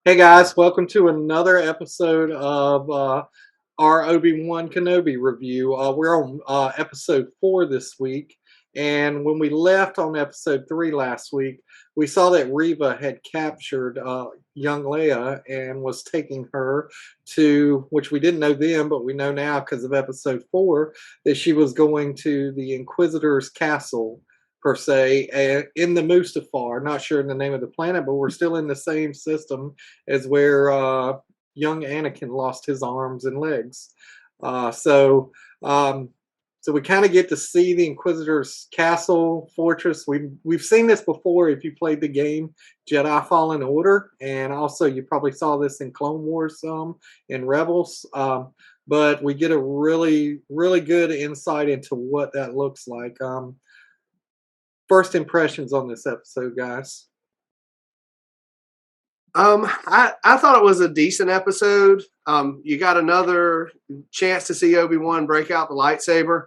Hey guys, welcome to another episode of our Obi Wan Kenobi review. We're on episode 4 this week, and when we left on episode 3 last week, we saw that Reva had captured young Leia and was taking her to, which we didn't know then, but we know now because of episode 4, that she was going to the Inquisitor's castle per se, in the Mustafar. Not sure in the name of the planet, but we're still in the same system as where young Anakin lost his arms and legs. Uh, so, um, so we kind of get to see the Inquisitor's castle fortress. We've seen this before if you played the game Jedi Fallen Order, and also you probably saw this in Clone Wars some in Rebels. But we get a really good insight into what that looks like. First impressions on this episode, guys. I thought it was a decent episode. You got another chance to see Obi-Wan break out the lightsaber.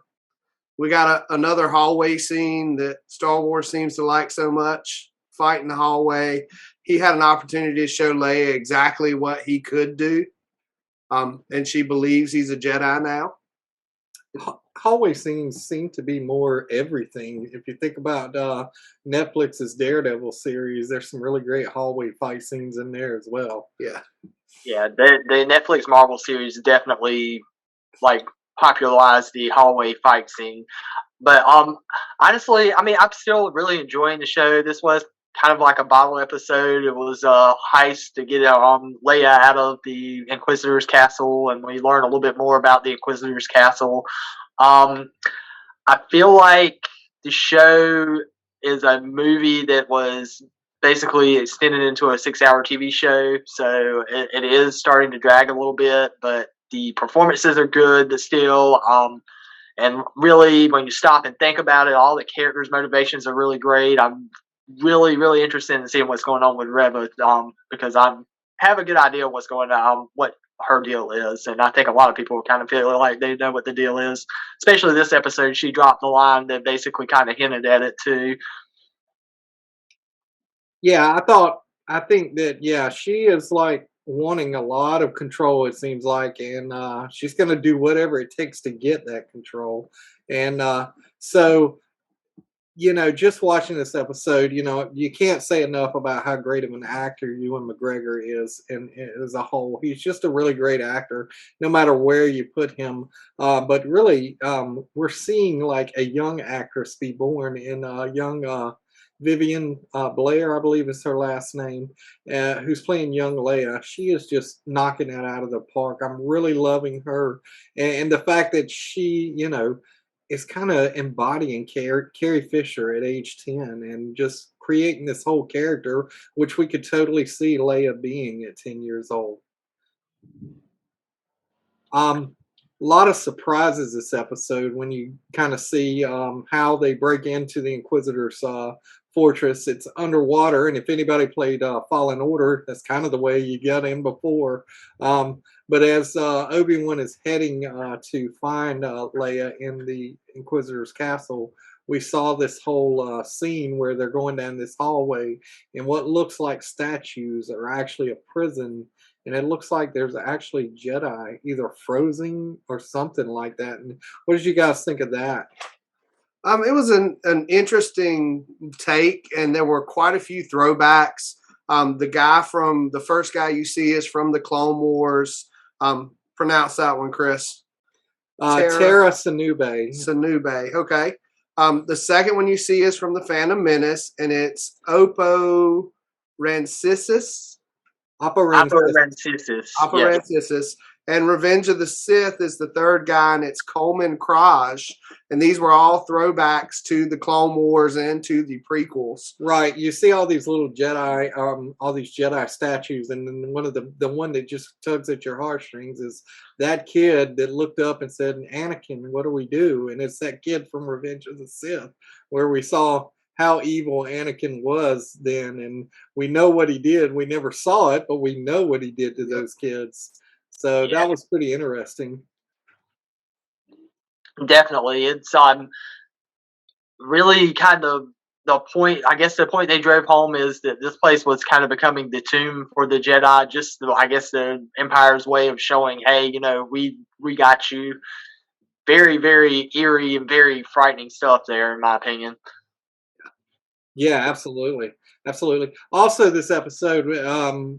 We got another hallway scene that Star Wars seems to like so much, fight in the hallway. He had an opportunity to show Leia exactly what he could do. And she believes he's a Jedi now. Hallway scenes seem to be more everything. If you think about Netflix's Daredevil series, there's some really great hallway fight scenes in there as well. Yeah. Yeah, the Netflix Marvel series definitely like popularized the hallway fight scene. But honestly, I mean, I'm still really enjoying the show. This was kind of like a bottle episode. It was a heist to get Leia out of the Inquisitor's castle, and we learn a little bit more about the Inquisitor's castle. I feel like the show is a movie that was basically extended into a 6-hour TV show, so it is starting to drag a little bit, but the performances are good still. And really, when you stop and think about it, all the characters' motivations are really great. I'm really interested in seeing what's going on with Reva, because I have a good idea of what's going on, what her deal is, and I think a lot of people kind of feel like they know what the deal is. Especially this episode, she dropped the line that basically kind of hinted at it too. Yeah, I think that yeah, she is like wanting a lot of control. It seems like, and she's going to do whatever it takes to get that control. And so just watching this episode, you can't say enough about how great of an actor Ewan McGregor is, and as a whole, he's just a really great actor, no matter where you put him. But really, we're seeing like a young actress be born in young Vivian Blair, I believe is her last name, who's playing young Leia. She is just knocking it out of the park. I'm really loving her, and the fact that she, is kind of embodying Carrie Fisher at age 10 and just creating this whole character, which we could totally see Leia being at 10 years old. A lot of surprises this episode when you kind of see how they break into the Inquisitor's fortress. It's underwater, and if anybody played Fallen Order, that's kind of the way you got in before. But as Obi-Wan is heading to find Leia in the Inquisitor's castle, we saw this whole scene where they're going down this hallway, and what looks like statues are actually a prison, and it looks like there's actually Jedi either frozen or something like that. And what did you guys think of that? It was an interesting take, and there were quite a few throwbacks. The first guy you see is from the Clone Wars. Pronounce that one, Chris. Terra Sanube. Sanube. Okay. The second one you see is from the Phantom Menace, and it's Oppo Rancisis. Operancisis. Operancisis. And Revenge of the Sith is the third guy, and it's Coleman Kraj. And these were all throwbacks to the Clone Wars and to the prequels. Right. You see all these little Jedi, all these Jedi statues, and then the one that just tugs at your heartstrings is that kid that looked up and said, "Anakin, what do we do?" And it's that kid from Revenge of the Sith, where we saw how evil Anakin was then, and we know what he did. We never saw it, but we know what he did to those kids. So that was pretty interesting. Definitely, it's really kind of the point they drove home is that this place was kind of becoming the tomb for the Jedi. Just, I guess, the Empire's way of showing, hey, we got you. Very, very eerie and very frightening stuff there, in my opinion. Yeah, absolutely. Absolutely. Also, this episode,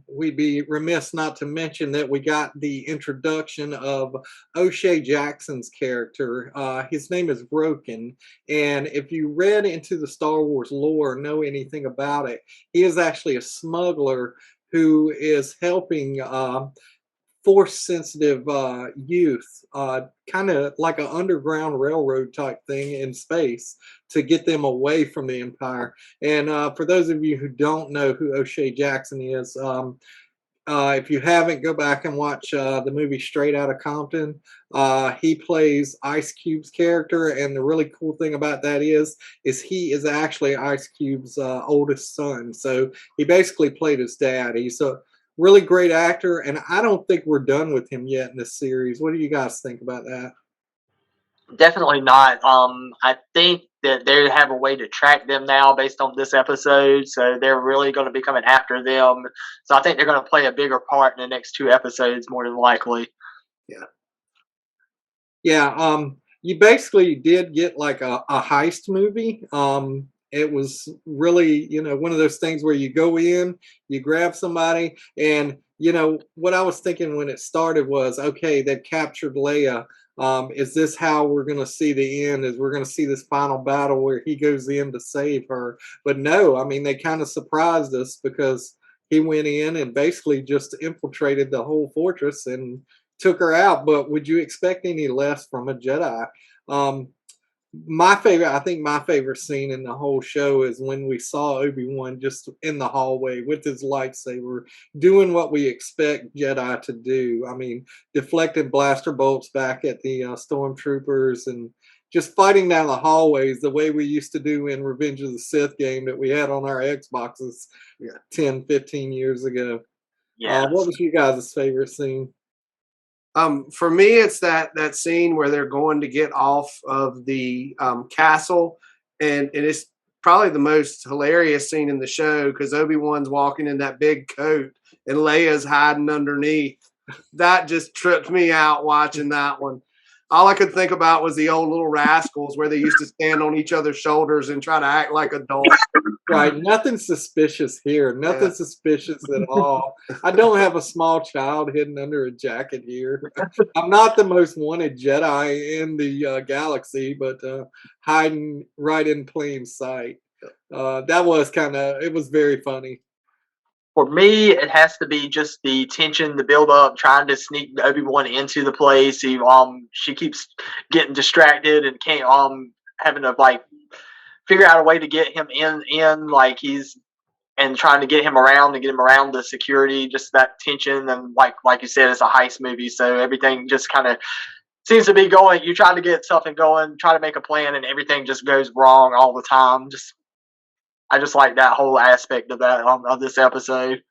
we'd be remiss not to mention that we got the introduction of O'Shea Jackson's character. His name is Roken. And if you read into the Star Wars lore, know anything about it, he is actually a smuggler who is helping force sensitive youth, kind of like an underground railroad type thing in space to get them away from the Empire. And for those of you who don't know who O'Shea Jackson is, if you haven't, go back and watch the movie Straight Outta Compton. He plays Ice Cube's character, and the really cool thing about that is he is actually Ice Cube's oldest son. So he basically played his dad. He's a really great actor, and I don't think we're done with him yet in this series. What do you guys think about that? Definitely not. I think that they have a way to track them now based on this episode, so they're really going to be coming after them. So I think they're going to play a bigger part in the next 2 episodes, more than likely. Yeah. Yeah, you basically did get like a heist movie. It was really, one of those things where you go in, you grab somebody, and what I was thinking when it started was, okay, they've captured Leia. Is this how we're going to see the end? Is we're going to see this final battle where he goes in to save her? But no, I mean, they kind of surprised us because he went in and basically just infiltrated the whole fortress and took her out. But would you expect any less from a Jedi? I think my favorite scene in the whole show is when we saw Obi-Wan just in the hallway with his lightsaber doing what we expect Jedi to do. I mean, deflecting blaster bolts back at the stormtroopers and just fighting down the hallways the way we used to do in Revenge of the Sith game that we had on our Xboxes 10, 15 years ago. Yeah. What was you guys' favorite scene? For me, it's that scene where they're going to get off of the castle, and it's probably the most hilarious scene in the show because Obi-Wan's walking in that big coat and Leia's hiding underneath. That just tripped me out watching that one. All I could think about was the old Little Rascals where they used to stand on each other's shoulders and try to act like adults. Right, nothing suspicious here. Nothing suspicious at all. I don't have a small child hidden under a jacket here. I'm not the most wanted Jedi in the galaxy, but hiding right in plain sight. That was it was very funny. For me, it has to be just the tension, the build up, trying to sneak Obi-Wan into the place. She keeps getting distracted and can't having to figure out a way to get him in like he's and trying to get him around and get him around the security. Just that tension, and like you said, it's a heist movie, so everything just kind of seems to be going. You're trying to get something going, try to make a plan, and everything just goes wrong all the time. I just like that whole aspect of that of this episode.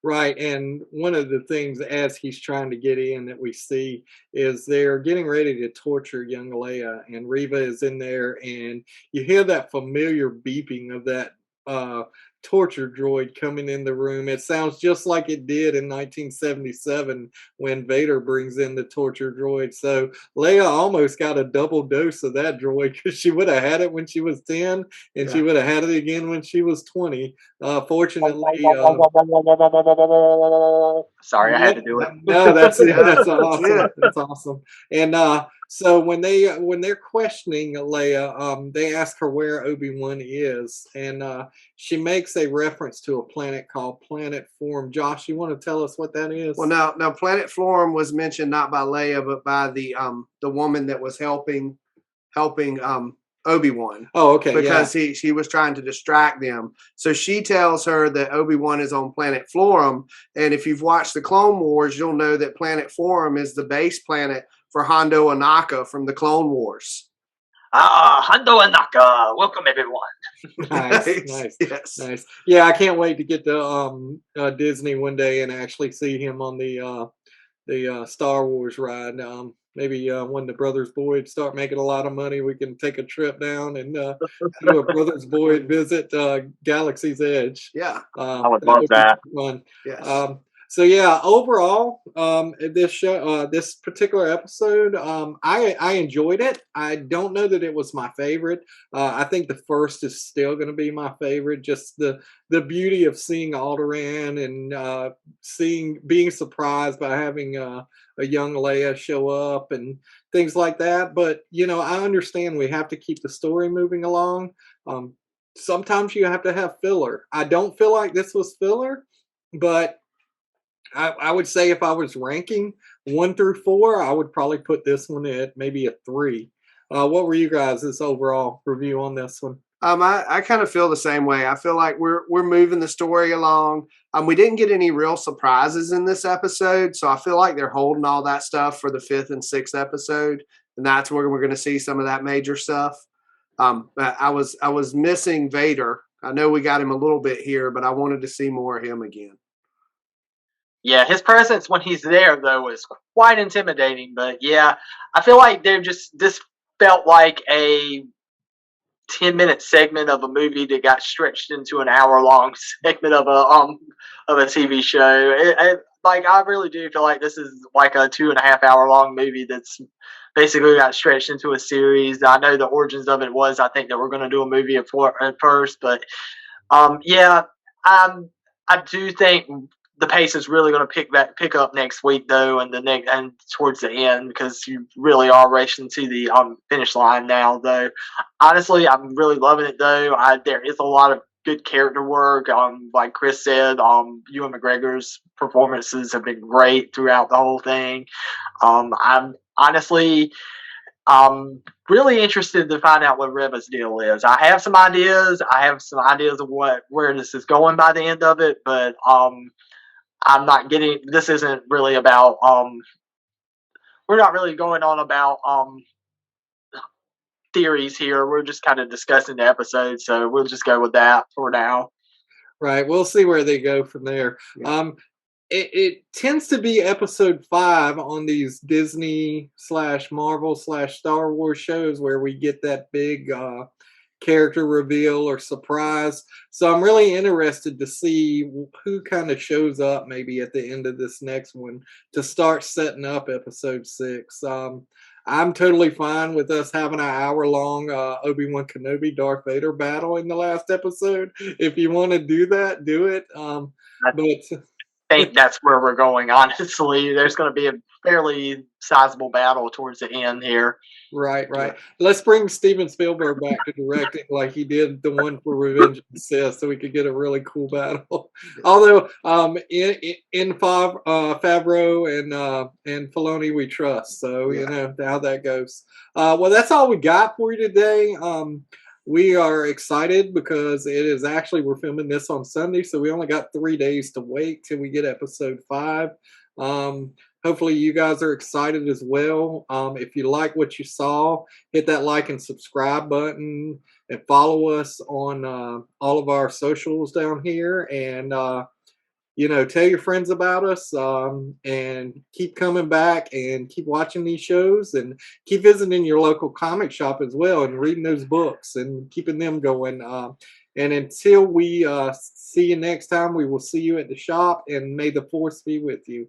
Right, and one of the things as he's trying to get in that we see is they're getting ready to torture young Leia, and Reva is in there, and you hear that familiar beeping of that torture droid coming in the room. It sounds just like it did in 1977 when Vader brings in the torture droid. So Leia almost got a double dose of that droid because she would have had it when she was 10, and she would have had it again when she was 20. Fortunately, sorry, I had to do it. No, that's awesome. That's awesome. And so when they're questioning Leia, they ask her where Obi-Wan is, and she makes a reference to a planet called Planet Form. Josh, you want to tell us what that is? Well, now Planet Form was mentioned not by Leia, but by the woman that was helping Obi-Wan. Oh, okay. Because she was trying to distract them. So she tells her that Obi-Wan is on Planet Florum. And if you've watched the Clone Wars, you'll know that Planet Forum is the base planet for Hondo Anaka from the Clone Wars. Hondo Anaka. Welcome, everyone. Nice. Yes. Nice. Yeah, I can't wait to get to Disney one day and actually see him on the Star Wars ride. maybe when the Brothers Boyd start making a lot of money, we can take a trip down and do a Brothers Boyd visit Galaxy's Edge. Yeah, I would That love would be that. fun. yes. So yeah, overall, this show, this particular episode, I enjoyed it. I don't know that it was my favorite. I think the first is still going to be my favorite. Just the beauty of seeing Alderaan and being surprised by having a young Leia show up and things like that. But I understand we have to keep the story moving along. Sometimes you have to have filler. I don't feel like this was filler, but I would say if I was ranking 1 through 4, I would probably put this one at maybe a 3. What were you guys' overall review on this one? I kind of feel the same way. I feel like we're moving the story along. We didn't get any real surprises in this episode, so I feel like they're holding all that stuff for the 5th and 6th episode, and that's where we're going to see some of that major stuff. I was missing Vader. I know we got him a little bit here, but I wanted to see more of him again. Yeah, his presence when he's there though is quite intimidating. But yeah, I feel like this felt like a 10-minute segment of a movie that got stretched into an hour-long segment of a TV show. Like I really do feel like this is like a 2.5-hour-long movie that's basically got stretched into a series. I know the origins of it was I think that we're going to do a movie at first, but yeah, I do think the pace is really going to pick up next week though, and towards the end because you really are racing to the finish line now. Though honestly, I'm really loving it though. There is a lot of good character work. Like Chris said, Ewan McGregor's performances have been great throughout the whole thing. I'm honestly really interested to find out what Reva's deal is. I have some ideas. Of where this is going by the end of it, but I'm not getting. This isn't really about. We're not really going on about theories here. We're just kind of discussing the episode, so we'll just go with that for now. Right. We'll see where they go from there. Yeah. It tends to be episode 5 on these Disney / Marvel / Star Wars shows where we get that big character reveal or surprise. So I'm really interested to see who kind of shows up maybe at the end of this next one to start setting up episode 6. I'm totally fine with us having an hour-long Obi Wan Kenobi Darth Vader battle in the last episode. If you want to do that, do it. But think that's where we're going, honestly. There's going to be a fairly sizable battle towards the end here. Right. Let's bring Steven Spielberg back to direct it like he did the one for Revenge of the Sith so we could get a really cool battle. Although in Favreau and Filoni we trust. So, you know how that goes. Well, that's all we got for you today. We are excited because we're filming this on Sunday, so we only got 3 days to wait till we get episode 5. Hopefully you guys are excited as well. If you like what you saw, hit that like and subscribe button and follow us on all of our socials down here. And, tell your friends about us and keep coming back and keep watching these shows and keep visiting your local comic shop as well and reading those books and keeping them going. And until we see you next time, we will see you at the shop, and may the force be with you.